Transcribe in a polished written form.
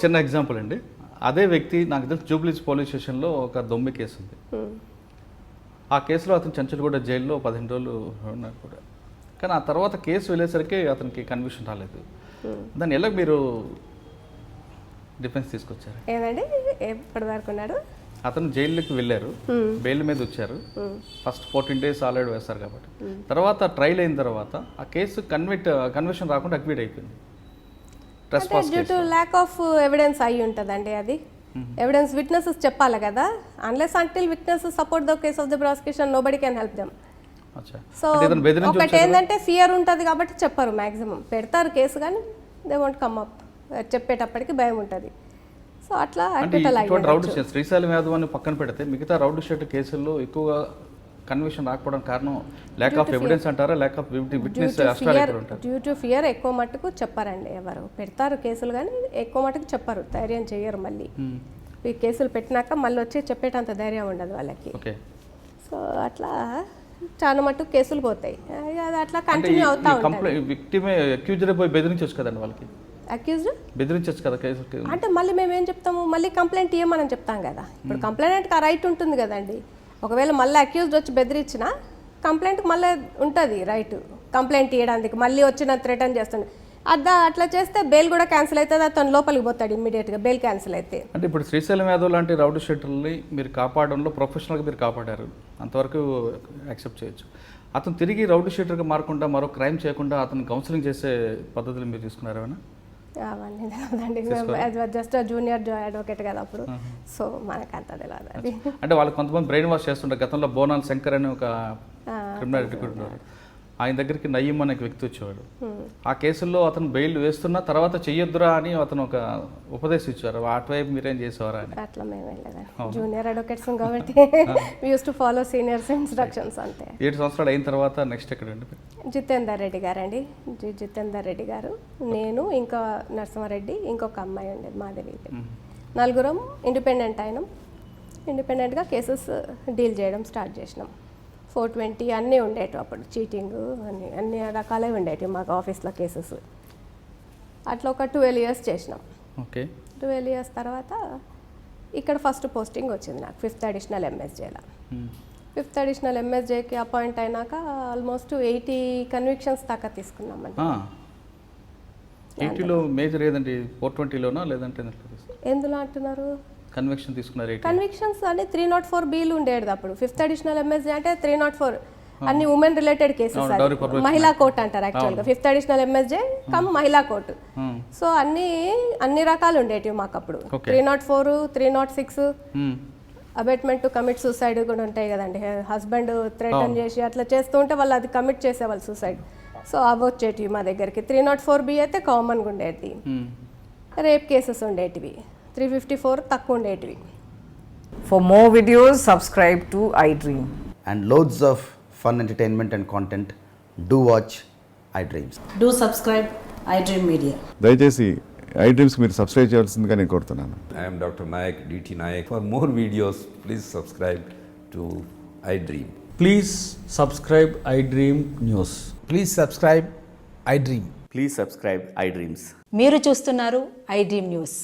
చిన్న ఎగ్జాంపుల్ అండి. అదే వ్యక్తి నాకు తెలిసి జూబ్లీస్ పోలీస్ స్టేషన్లో ఒక దొమ్మి కేసు ఉంది. ఆ కేసులో అతను చెంచల్గూడ జైల్లో 15 రోజులు ఉన్నారు కూడా. కానీ ఆ తర్వాత కేసు వెళ్ళేసరికి అతనికి కన్విక్షన్ రాలేదు. దాన్ని ఎలా మీరు డిఫెన్స్ తీసుకొచ్చారు? ఏదండి ఎప్పటి వరకు ఉన్నాడు? అతను జైలుకి వెళ్ళారు, బెయిల్ మీద వచ్చారు. ఫస్ట్ 14 days ఆల్రెడీ వేస్తారు కాబట్టి తర్వాత ట్రయల్ అయిన తర్వాత ఆ కేసు కన్విక్షన్ రాకుండా అక్విట్ అయిపోయింది. Due to lack of evidence అయి ఉంటుందండి. అది ఎవిడెన్స్ విట్నెసెస్ చెప్పాలి కదా. Unless until witnesses support the case of the prosecution nobody can help them. So ఒకటి ఏంటంటే ఫియర్ ఉంటుంది కాబట్టి చెప్పరు. మ్యాక్సిమం పెడతారు కేసు కానీ దే వోంట్ కమ్ అప్. చెప్పేటప్పటికి భయం ఉంటుంది. సో అట్లా రౌడీ శ్రీశైలం యాదవ్ అని పక్కన పెడితే మిగతా రౌడీ షీట్ కేసుల్లో ఎక్కువగా కన్విక్షన్ రాకపోవడానికి కారణం ల్యాక్ ఆఫ్ ఎవిడెన్స్ అంటారా, lack of witness? Due to fear ఎక్కువ మట్టుకు చెప్పారండి. ఎవరు పెడతారు కేసులు కానీ ఎక్కువ మట్టుకు చెప్పరు, ధైర్యం చేయరు. మళ్ళీ ఈ కేసులు పెట్టినాక మళ్ళీ వచ్చి చెప్పేటంత ధైర్యం ఉండదు వాళ్ళకి. సో అట్లా చాలా మట్టుకు కేసులు పోతాయి. అది అట్లా కంటిన్యూ అవుతా ఉంటుంది. విక్టిమే అక్యూజ్డ్ పోయి బెదిరించొచ్చు కదండి వాళ్ళకి. అక్యూజ్డ్ బెదిరించచ్చు కదా కేసు అంటే మళ్ళీ మేము ఏం చెప్తాము, మళ్ళీ కంప్లైంట్ ఇవ్వమని చెప్తాం కదా. ఇప్పుడు కంప్లైంట్కి ఆ రైట్ ఉంటుంది కదండి. ఒకవేళ మళ్ళీ అక్యూజ్డ్ వచ్చి బెదిరించినా కంప్లైంట్కి మళ్ళీ ఉంటుంది రైట్ కంప్లైంట్ ఇవ్వడానికి. మళ్ళీ వచ్చిన థ్రెటన్ చేస్తుండే అట్లా చేస్తే బెయిల్ కూడా క్యాన్సిల్ అవుతుంది. అతను లోపలికి పోతాడు ఇమ్మీడియట్గా బెయిల్ క్యాన్సిల్ అయితే. అంటే ఇప్పుడు శ్రీశైలం యాదవ్ లాంటి రౌడీ షీటర్ని మీరు కాపాడంలో ప్రొఫెషనల్గా మీరు కాపాడారు, అంతవరకు యాక్సెప్ట్ చేయొచ్చు. అతను తిరిగి రౌడీ షీటర్గా మారకుండా మరో క్రైమ్ చేయకుండా అతను కౌన్సిలింగ్ చేసే పద్ధతులు మీరు తీసుకున్నారు ఏమైనా? అవన్నీ తెలియదండి. జస్ట్ జూనియర్ అడ్వకేట్ కదా అప్పుడు. సో మనకు అంత తెలియదు అది. అంటే వాళ్ళు కొంతమంది బ్రెయిన్ వాష్ చేస్తుంటారు. గతంలో బోనాల్ శంకర్ అని ఒక క్రిమినల్ ఉన్నారు, ఆయన దగ్గరికి నయీం అనే వ్యక్తి వచ్చేవాడు. ఆ కేసుల్లో అతను బెయిల్ వేస్తున్న తర్వాత చెయ్యొద్దురా అని అతను ఒక ఉపదేశం ఇచ్చారు. అటువైపు మీరేం చేసేవారా అని? అట్లా మేము వెళ్ళలేదండి. జూనియర్ అడ్వకేట్స్ కాబట్టి we use to follow seniors instructions అంతే. 7 సంవత్సరాలు అయిన తర్వాత నెక్స్ట్ ఎక్కడండి? జితేందర్ రెడ్డి గారు అండి. జితేందర్ రెడ్డి గారు, నేను, ఇంకా నరసింహారెడ్డి, ఇంకొక అమ్మాయి ఉండేది మాధవి. నలుగురం ఇండిపెండెంట్ అయినాం. ఇండిపెండెంట్గా కేసెస్ డీల్ చేయడం స్టార్ట్ చేసినాం. 420 అన్నీ ఉండేటివి అప్పుడు. చీటింగ్ అన్ని రకాలే ఉండేటివి మాకు ఆఫీస్లో కేసెస్. అట్లా ఒక 12 years చేసినాం. 12 years తర్వాత ఇక్కడ ఫస్ట్ పోస్టింగ్ వచ్చింది నాకు 5th additional MSJలో. 5th additional MSJకి అపాయింట్ అయినాక ఆల్మోస్ట్ 80 కన్విక్షన్స్ దాకా తీసుకున్నామండి. 80లో మేజర్ ఏదండి? 420లోనా లేదంటే ఎందులో అంటున్నారు? కన్విక్షన్ తీసుకున్నారు. కన్విక్షన్స్ అంటే 304Bలు ఉండేది అప్పుడు. 5th additional MSJ అంటే 304 అన్ని ఉమెన్ రిలేటెడ్ కేసెస్. మహిళా కోర్టు అంటారు యాక్చువల్గా. 5th additional MSJ కమ్ మహిళా కోర్టు. సో అన్ని రకాలు ఉండేటివి మాకు అప్పుడు. 304, 306 అబెట్మెంట్ టు కమిట్ సూసైడ్ కూడా ఉంటాయి కదండి. హస్బెండ్ థ్రెటన్ చేసి అట్లా చేస్తూ ఉంటే వాళ్ళు అది కమిట్ చేసేవాళ్ళు సూసైడ్. సో అవి వచ్చేటివి మా దగ్గరికి. 304B అయితే కామన్గా ఉండేది. రేప్ కేసెస్ ఉండేటివి. 354 తక్కువ ఉండేటివి. For more videos, subscribe to iDream. And loads of fun entertainment and content. Do watch iDreams. Do subscribe iDream Media. దయచేసి iDreams మీరు సబ్స్క్రైబ్ చేయాల్సిందిగా నేను కోరుతున్నాను. I am Dr. Nayak, DT Nayak. For more videos, please subscribe to iDream. Please subscribe iDream News. Please subscribe iDream. Please subscribe iDreams. మీరు చూస్తున్నారు iDream News.